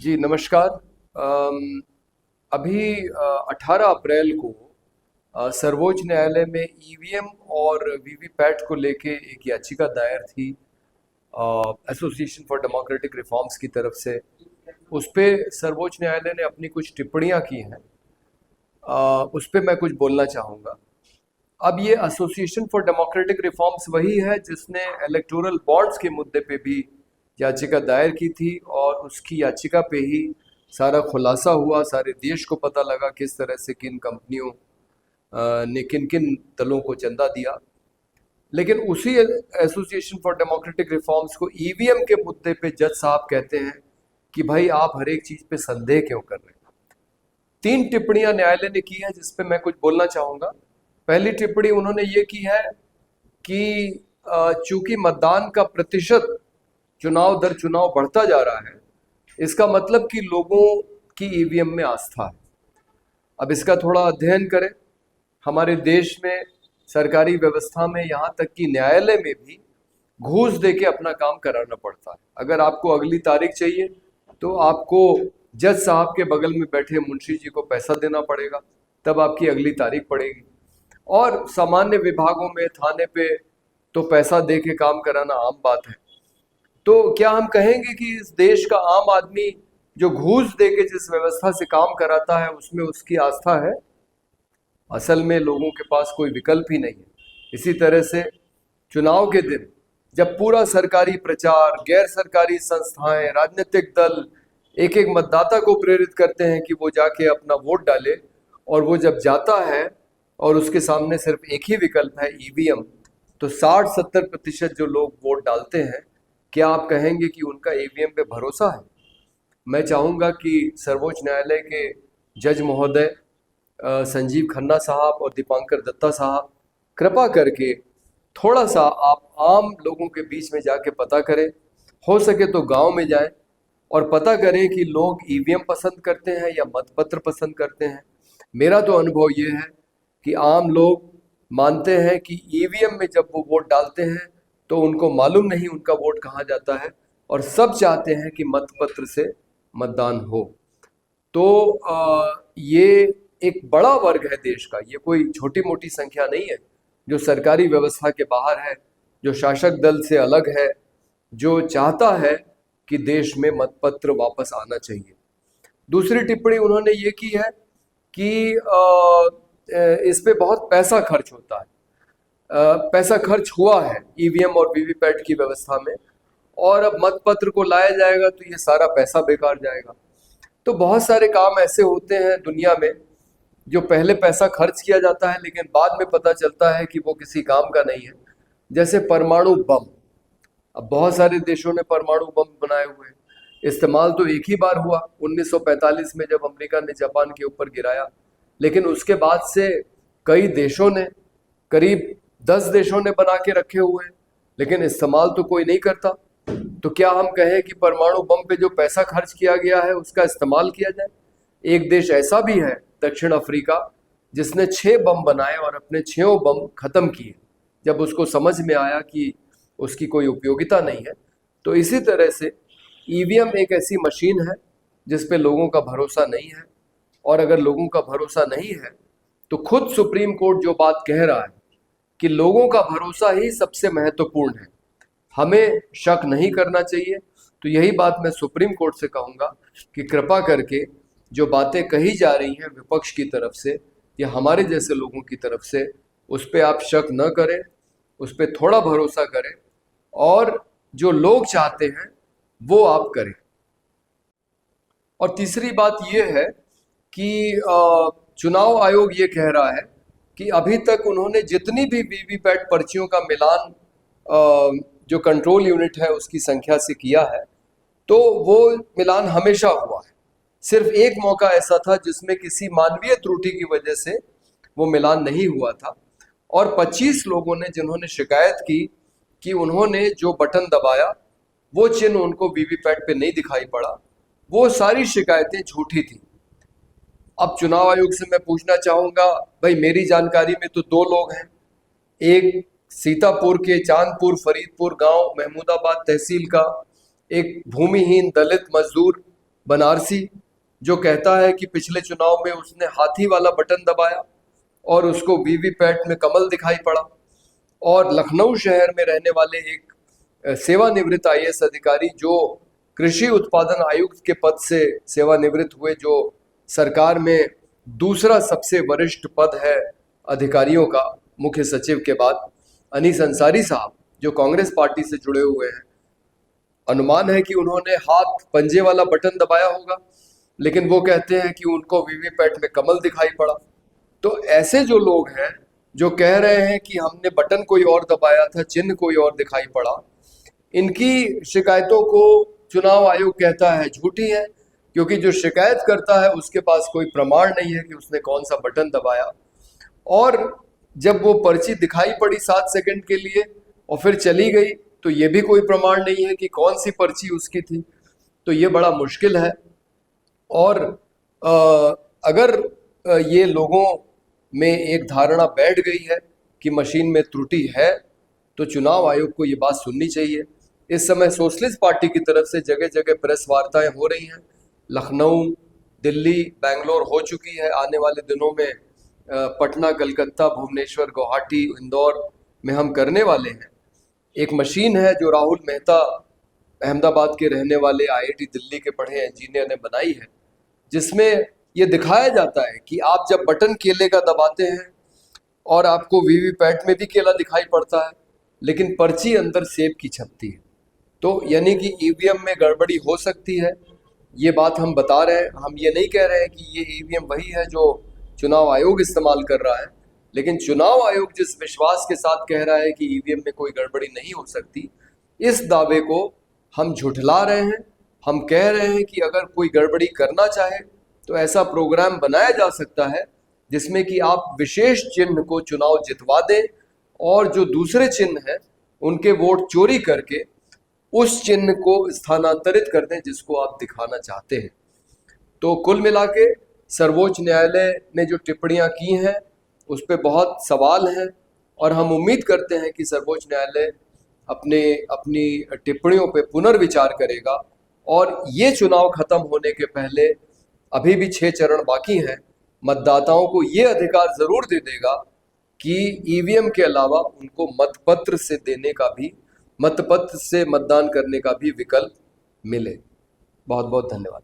जी नमस्कार। अभी 18 अप्रैल को सर्वोच्च न्यायालय में ईवीएम और वीवीपैट को लेके एक याचिका दायर थी एसोसिएशन फॉर डेमोक्रेटिक रिफॉर्म्स की तरफ से। उस पे सर्वोच्च न्यायालय ने अपनी कुछ टिप्पणियां की हैं। उस पे मैं कुछ बोलना चाहूँगा। अब ये एसोसिएशन फॉर डेमोक्रेटिक रिफॉर्म्स वही है जिसने इलेक्टोरल बॉन्ड्स के मुद्दे पे भी याचिका दायर की थी, और उसकी याचिका पे ही सारा खुलासा हुआ, सारे देश को पता लगा किस तरह से किन कंपनियों ने किन किन दलों को चंदा दिया। लेकिन उसी एसोसिएशन फॉर डेमोक्रेटिक रिफॉर्म्स को ईवीएम के मुद्दे पे जज साहब कहते हैं कि भाई आप हर एक चीज़ पे संदेह क्यों कर रहे हैं। 3 टिप्पणियां न्यायालय ने की है जिस पे मैं कुछ बोलना चाहूँगा। पहली टिप्पणी उन्होंने ये की है कि चूंकि मतदान का प्रतिशत चुनाव दर चुनाव बढ़ता जा रहा है, इसका मतलब कि लोगों की ईवीएम में आस्था है। अब इसका थोड़ा अध्ययन करें। हमारे देश में सरकारी व्यवस्था में, यहाँ तक कि न्यायालय में भी घूस दे के अपना काम कराना पड़ता है। अगर आपको अगली तारीख चाहिए तो आपको जज साहब के बगल में बैठे मुंशी जी को पैसा देना पड़ेगा, तब आपकी अगली तारीख पड़ेगी। और सामान्य विभागों में, थाने पे तो पैसा दे के काम कराना आम बात है। तो क्या हम कहेंगे कि इस देश का आम आदमी जो घूस दे के जिस व्यवस्था से काम कराता है उसमें उसकी आस्था है? असल में लोगों के पास कोई विकल्प ही नहीं है। इसी तरह से चुनाव के दिन जब पूरा सरकारी प्रचार, गैर सरकारी संस्थाएं, राजनीतिक दल एक एक मतदाता को प्रेरित करते हैं कि वो जाके अपना वोट डाले, और वो जब जाता है और उसके सामने सिर्फ एक ही विकल्प है ईवीएम, तो 60-70% जो लोग वोट डालते हैं, क्या आप कहेंगे कि उनका ईवीएम पे भरोसा है? मैं चाहूँगा कि सर्वोच्च न्यायालय के जज महोदय संजीव खन्ना साहब और दीपांकर दत्ता साहब, कृपा करके थोड़ा सा आप आम लोगों के बीच में जाके पता करें। हो सके तो गांव में जाएं और पता करें कि लोग ईवीएम पसंद करते हैं या मतपत्र पसंद करते हैं। मेरा तो अनुभव ये है कि आम लोग मानते हैं कि ईवीएम में जब वो वोट डालते हैं तो उनको मालूम नहीं उनका वोट कहाँ जाता है, और सब चाहते हैं कि मतपत्र से मतदान हो। तो ये एक बड़ा वर्ग है देश का, ये कोई छोटी मोटी संख्या नहीं है जो सरकारी व्यवस्था के बाहर है, जो शासक दल से अलग है, जो चाहता है कि देश में मतपत्र वापस आना चाहिए। दूसरी टिप्पणी उन्होंने ये की है कि इस पे बहुत पैसा खर्च होता है। पैसा खर्च हुआ है ईवीएम और वीवीपैट की व्यवस्था में, और अब मतपत्र को लाया जाएगा तो ये सारा पैसा बेकार जाएगा। तो बहुत सारे काम ऐसे होते हैं दुनिया में जो पहले पैसा खर्च किया जाता है लेकिन बाद में पता चलता है कि वो किसी काम का नहीं है। जैसे परमाणु बम। अब बहुत सारे देशों ने परमाणु बम बनाए हुए हैं। इस्तेमाल तो एक ही बार हुआ 1945 में जब अमेरिका ने जापान के ऊपर गिराया, लेकिन उसके बाद से कई देशों ने, करीब 10 देशों ने बना के रखे हुए हैं, लेकिन इस्तेमाल तो कोई नहीं करता। तो क्या हम कहें कि परमाणु बम पे जो पैसा खर्च किया गया है उसका इस्तेमाल किया जाए? एक देश ऐसा भी है, दक्षिण अफ्रीका, जिसने 6 बम बनाए और अपने 6 बम खत्म किए जब उसको समझ में आया कि उसकी कोई उपयोगिता नहीं है। तो इसी तरह से ईवीएम एक ऐसी मशीन है जिस पे लोगों का भरोसा नहीं है, और अगर लोगों का भरोसा नहीं है तो खुद सुप्रीम कोर्ट जो बात कह रहा है कि लोगों का भरोसा ही सबसे महत्वपूर्ण है, हमें शक नहीं करना चाहिए, तो यही बात मैं सुप्रीम कोर्ट से कहूँगा कि कृपा करके जो बातें कही जा रही हैं विपक्ष की तरफ से या हमारे जैसे लोगों की तरफ से, उस पर आप शक न करें, उस पर थोड़ा भरोसा करें, और जो लोग चाहते हैं वो आप करें। और तीसरी बात ये है कि चुनाव आयोग ये कह रहा है कि अभी तक उन्होंने जितनी भी वीवीपैट पर्चियों का मिलान जो कंट्रोल यूनिट है उसकी संख्या से किया है, तो वो मिलान हमेशा हुआ है। सिर्फ एक मौका ऐसा था जिसमें किसी मानवीय त्रुटि की वजह से वो मिलान नहीं हुआ था, और 25 लोगों ने जिन्होंने शिकायत की कि उन्होंने जो बटन दबाया वो चिन्ह उनको वीवीपैट पे नहीं दिखाई पड़ा, वो सारी शिकायतें झूठी थी। अब चुनाव आयोग से मैं पूछना चाहूँगा, भाई मेरी जानकारी में तो 2 लोग हैं, एक सीतापुर के चांदपुर फरीदपुर गांव महमूदाबाद तहसील का एक भूमिहीन दलित मजदूर बनारसी जो कहता है कि पिछले चुनाव में उसने हाथी वाला बटन दबाया और उसको वीवीपैट में कमल दिखाई पड़ा। और लखनऊ शहर में रहने वाले एक सेवानिवृत्त आईएएस अधिकारी जो कृषि उत्पादन आयुक्त के पद से सेवानिवृत्त हुए, जो सरकार में दूसरा सबसे वरिष्ठ पद है अधिकारियों का मुख्य सचिव के बाद, अनीस अंसारी साहब जो कांग्रेस पार्टी से जुड़े हुए हैं, अनुमान है कि उन्होंने हाथ पंजे वाला बटन दबाया होगा, लेकिन वो कहते हैं कि उनको वीवीपैट में कमल दिखाई पड़ा। तो ऐसे जो लोग हैं जो कह रहे हैं कि हमने बटन कोई और दबाया था, चिन्ह कोई और दिखाई पड़ा, इनकी शिकायतों को चुनाव आयोग कहता है झूठी है, क्योंकि जो शिकायत करता है उसके पास कोई प्रमाण नहीं है कि उसने कौन सा बटन दबाया। और जब वो पर्ची दिखाई पड़ी 7 सेकंड के लिए और फिर चली गई, तो ये भी कोई प्रमाण नहीं है कि कौन सी पर्ची उसकी थी। तो ये बड़ा मुश्किल है। और अगर ये लोगों में एक धारणा बैठ गई है कि मशीन में त्रुटि है, तो चुनाव आयोग को ये बात सुननी चाहिए। इस समय सोशलिस्ट पार्टी की तरफ से जगह जगह प्रेस वार्ताएं हो रही हैं। लखनऊ, दिल्ली, बेंगलोर हो चुकी है। आने वाले दिनों में पटना, कलकत्ता, भुवनेश्वर, गुवाहाटी, इंदौर में हम करने वाले हैं। एक मशीन है जो राहुल मेहता, अहमदाबाद के रहने वाले, आईआईटी दिल्ली के पढ़े इंजीनियर ने बनाई है, जिसमें ये दिखाया जाता है कि आप जब बटन केले का दबाते हैं और आपको वीवीपैट में भी केला दिखाई पड़ता है, लेकिन पर्ची अंदर सेब की छपती है। तो यानी कि ईवीएम में गड़बड़ी हो सकती है, ये बात हम बता रहे हैं। हम ये नहीं कह रहे हैं कि ये ईवीएम वही है जो चुनाव आयोग इस्तेमाल कर रहा है, लेकिन चुनाव आयोग जिस विश्वास के साथ कह रहा है कि ईवीएम में कोई गड़बड़ी नहीं हो सकती, इस दावे को हम झुठला रहे हैं। हम कह रहे हैं कि अगर कोई गड़बड़ी करना चाहे तो ऐसा प्रोग्राम बनाया जा सकता है जिसमें कि आप विशेष चिन्ह को चुनाव जितवा दें और जो दूसरे चिन्ह हैं उनके वोट चोरी करके उस चिन्ह को स्थानांतरित कर दें जिसको आप दिखाना चाहते हैं। तो कुल मिला के सर्वोच्च न्यायालय ने जो टिप्पणियां की हैं उस पर बहुत सवाल हैं, और हम उम्मीद करते हैं कि सर्वोच्च न्यायालय अपनी टिप्पणियों पे पुनर्विचार करेगा और ये चुनाव खत्म होने के पहले, अभी भी 6 चरण बाकी हैं, मतदाताओं को ये अधिकार जरूर दे देगा कि ईवीएम के अलावा उनको मतपत्र से मतदान करने का भी विकल्प मिले। बहुत बहुत धन्यवाद।